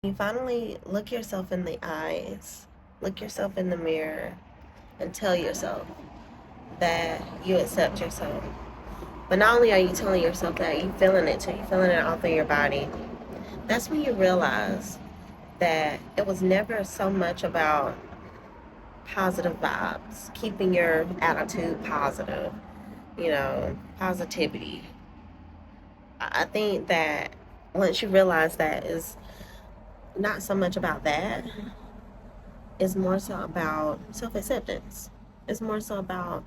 You finally look yourself in the eyes, look yourself in the mirror, and tell yourself that you accept yourself. But not only are you telling yourself that, you feeling it too. You're feeling it all through your body. That's when you realize that it was never so much about positive vibes, keeping your attitude positive, positivity. I think that once you realize that is not so much about that, it's more so about self acceptance. It's more so about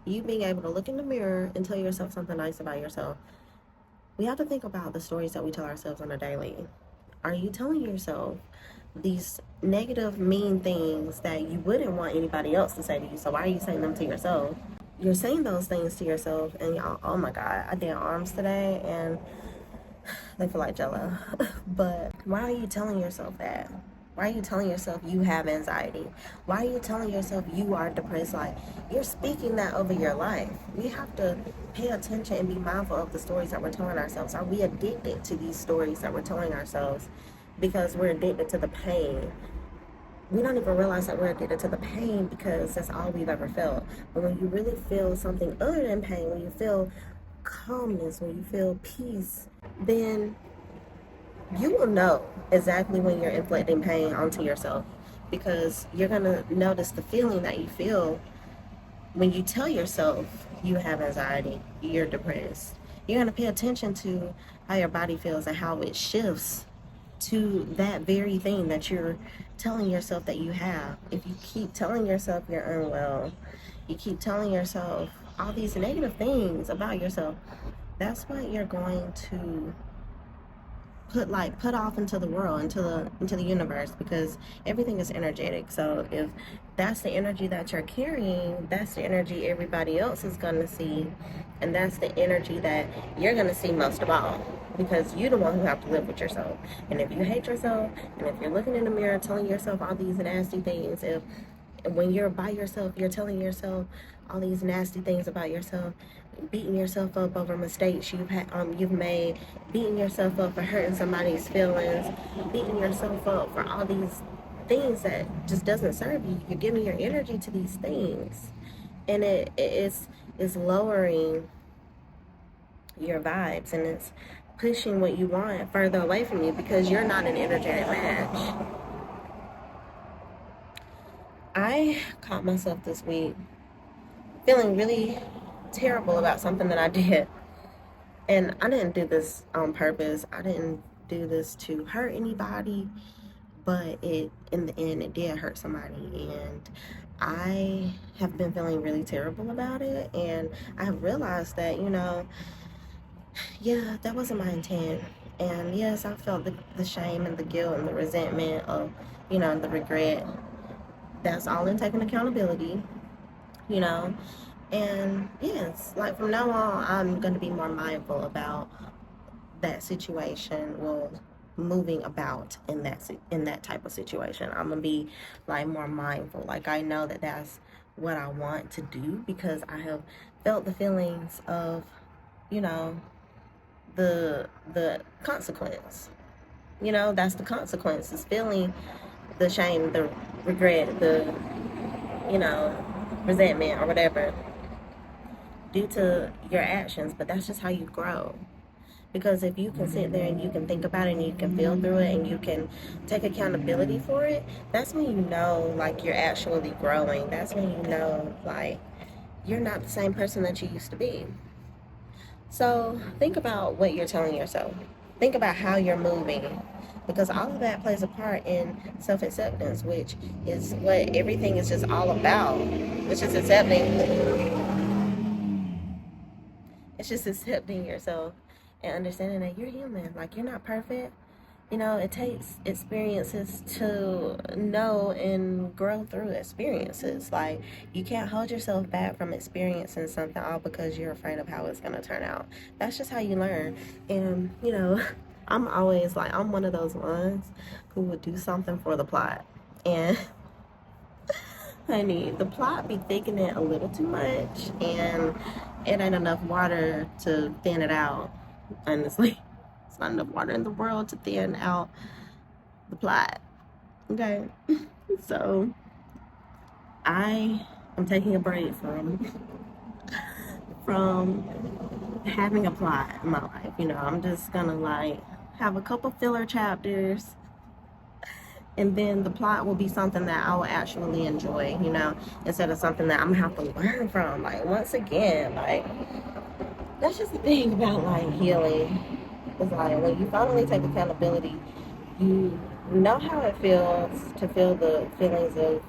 you being able to look in the mirror and tell yourself something nice about yourself. We have to think about the stories that we tell ourselves on a daily. Are you telling yourself these negative, mean things that you wouldn't want anybody else to say to you? So why are you saying them to yourself? You're saying those things to yourself, and y'all, oh my God, I did arms today, and they feel like jello. But why are you telling yourself that? Why are you telling yourself you have anxiety? Why are you telling yourself you are depressed? Like, you're speaking that over your life. We have to pay attention and be mindful of the stories that we're telling ourselves. Are we addicted to these stories that we're telling ourselves because we're addicted to the pain? We don't even realize that we're addicted to the pain because that's all we've ever felt. But when you really feel something other than pain, when you feel calmness, when you feel peace, then you will know exactly when you're inflicting pain onto yourself, because you're going to notice the feeling that you feel when you tell yourself you have anxiety, you're depressed. You're going to pay attention to how your body feels and how it shifts to that very thing that you're telling yourself that you have. If you keep telling yourself you're unwell, you keep telling yourself all these negative things about yourself, that's what you're going to put off into the world, into the universe, because everything is energetic. So if that's the energy that you're carrying, that's the energy everybody else is going to see, and that's the energy that you're going to see most of all, because you're the one who have to live with yourself. And if you hate yourself, and if you're looking in the mirror telling yourself all these nasty things, if when you're by yourself, you're telling yourself all these nasty things about yourself, beating yourself up over mistakes you've made, beating yourself up for hurting somebody's feelings, beating yourself up for all these things that just doesn't serve you. You're giving your energy to these things, and it's lowering your vibes, and it's pushing what you want further away from you because you're not an energetic match. I caught myself this week feeling really terrible about something that I did. And I didn't do this on purpose. I didn't do this to hurt anybody, but in the end it did hurt somebody, and I have been feeling really terrible about it, and I have realized that, yeah, that wasn't my intent. And yes, I felt the shame and the guilt and the resentment of, the regret. That's all in taking accountability, you know. And yes, like from now on, I'm going to be more mindful about that situation. Well, moving about in that type of situation, I'm gonna be like more mindful. Like, I know that that's what I want to do because I have felt the feelings of, you know, the consequence. That's the consequence, is feeling the shame, the regret, the you know resentment or whatever due to your actions. But that's just how you grow. Because if you can sit there and you can think about it and you can feel through it and you can take accountability for it, that's when you know, like, you're actually growing. That's when you know, like, you're not the same person that you used to be. So think about what you're telling yourself. Think about how you're moving. Because all of that plays a part in self acceptance, which is what everything is just all about, which is accepting yourself and understanding that you're human. Like, you're not perfect. It takes experiences to know and grow through experiences. Like, you can't hold yourself back from experiencing something all because you're afraid of how it's going to turn out. That's just how you learn. And, I'm always like, I'm one of those ones who would do something for the plot. And honey, the plot be thickening it a little too much, and it ain't enough water to thin it out. Honestly, it's not enough water in the world to thin out the plot. Okay. So I am taking a break from having a plot in my life. I'm just gonna like have a couple filler chapters, and then the plot will be something that I will actually enjoy, instead of something that I'm gonna have to learn from. Like, once again, like, that's just the thing about like healing. It's like when you finally take accountability, you know how it feels to feel the feelings of,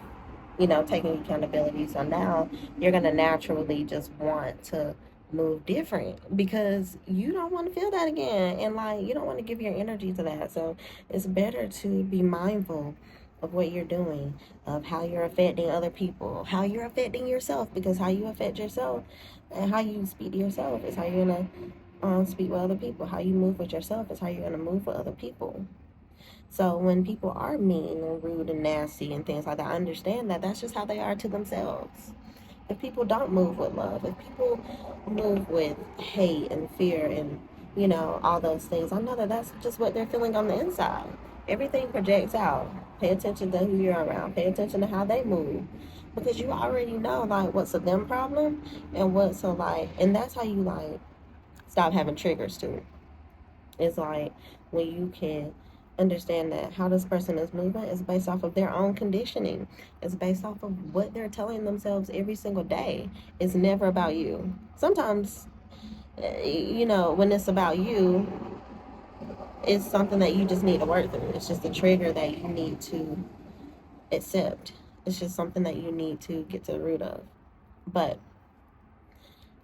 taking accountability. So now you're going to naturally just want to move different because you don't want to feel that again. And like, you don't want to give your energy to that. So it's better to be mindful of what you're doing, of how you're affecting other people, how you're affecting yourself, because how you affect yourself and how you speak to yourself is how you're going to speak with other people. How you move with yourself is how you're going to move with other people. So when people are mean and rude and nasty and things like that, I understand that that's just how they are to themselves. If people don't move with love, if people move with hate and fear and, all those things, I know that that's just what they're feeling on the inside. Everything projects out. Pay attention to who you're around. Pay attention to how they move. Because you already know, like, what's a them problem and what's a, like, and that's how you, like, stop having triggers to it. It's like when you can understand that how this person is moving is based off of their own conditioning. It's based off of what they're telling themselves every single day. It's never about you. Sometimes, when it's about you, it's something that you just need to work through. It's just a trigger that you need to accept. It's just something that you need to get to the root of. But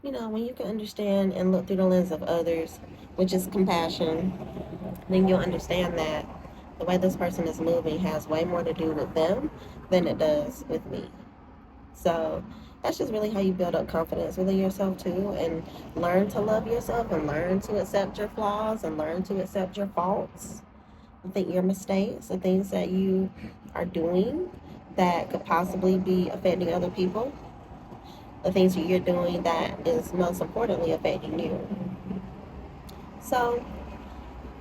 when you can understand and look through the lens of others, which is compassion, then you'll understand that the way this person is moving has way more to do with them than it does with me. So that's just really how you build up confidence within yourself too, and learn to love yourself and learn to accept your flaws and learn to accept your faults. I think your mistakes, the things that you are doing that could possibly be affecting other people, the things that you're doing that is most importantly affecting you. So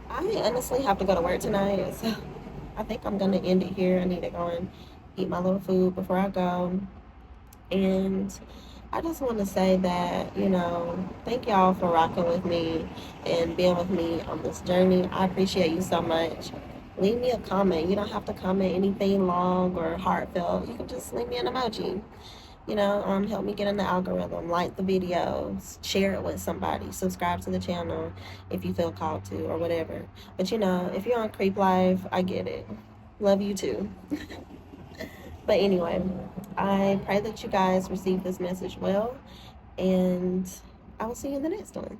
I honestly have to go to work tonight, so I think I'm going to end it here. I need to go and eat my little food before I go. And I just want to say that, thank y'all for rocking with me and being with me on this journey. I appreciate you so much. Leave me a comment. You don't have to comment anything long or heartfelt. You can just leave me an emoji. Help me get in the algorithm, like the videos, share it with somebody, subscribe to the channel if you feel called to or whatever. But if you're on Creep Life, I get it. Love you too. But anyway, I pray that you guys receive this message well, and I will see you in the next one.